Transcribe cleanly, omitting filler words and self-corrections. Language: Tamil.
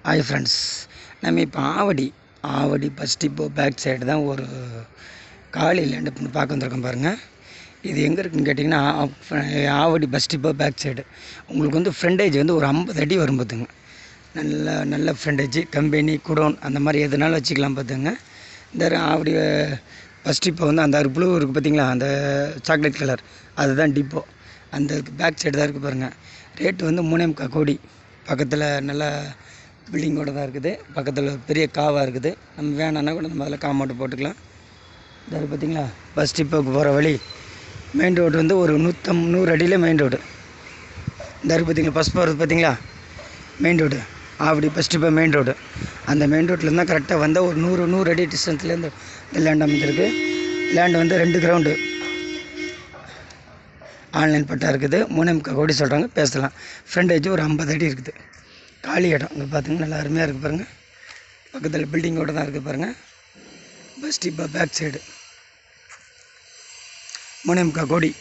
ஹாய் ஃப்ரெண்ட்ஸ், நம்ம இப்போ Avadi bus depot back side தான் ஒரு காலி லேண்டு பார்க்க வந்திருக்கோம் பாருங்கள். இது எங்கே இருக்குதுன்னு கேட்டிங்கன்னா, Avadi bus depot back side. உங்களுக்கு வந்து ஃப்ரண்டேஜ் வந்து ஒரு 50 அடி வரும் பார்த்துங்க. நல்ல ஃப்ரண்டேஜ், கம்பெனி குடோன் அந்த மாதிரி எதுனாலும் வச்சுக்கலாம் பார்த்துங்க. இந்த ஆவடி பஸ் டிப்போ வந்து அந்த ப்ளூ இருக்குது பார்த்தீங்களா, அந்த சாக்லேட் கலர், அதுதான் டிப்போ. அந்த பேக் சைடு தான் இருக்குது பாருங்கள். ரேட்டு வந்து 3.25 கோடி. பக்கத்தில் நல்ல பில்டிங்கோடு தான் இருக்குது. பக்கத்தில் பெரிய காவாக இருக்குது. நம்ம வேணான்னா கூட நம்ம அதில் காம்பவுண்டு போட்டுக்கலாம். இதாவது பார்த்திங்களா, பஸ் டிப்போக்கு போகிற வழி மெயின் ரோடு வந்து ஒரு 100 அடியில் மெயின் ரோடு. இந்த பார்த்திங்களா, பஸ் போகிறது பார்த்திங்களா, main road Avadi bus depot main road. அந்த மெயின் ரோட்லேருந்து தான் கரெக்டாக வந்தால் ஒரு 100 அடி டிஸ்டன்ஸ்லேருந்து இந்த லேண்ட் அமைஞ்சிருக்கு. லேண்டு வந்து 2 கிரவுண்டு ஆன்லைன் பட்டா இருக்குது. 3.25 கோடி சொல்கிறாங்க, பேசலாம். ஃப்ரண்டேஜ் ஒரு 50 அடி இருக்குது. காலி இடம் இங்கே பார்த்துங்க, நல்லா அருமையாக இருக்குது பாருங்கள். பக்கத்தில் பில்டிங்கோடு தான் இருக்குது பாருங்கள். பஸ் டிப்போ பேக் சைடு 3.25 கோடி.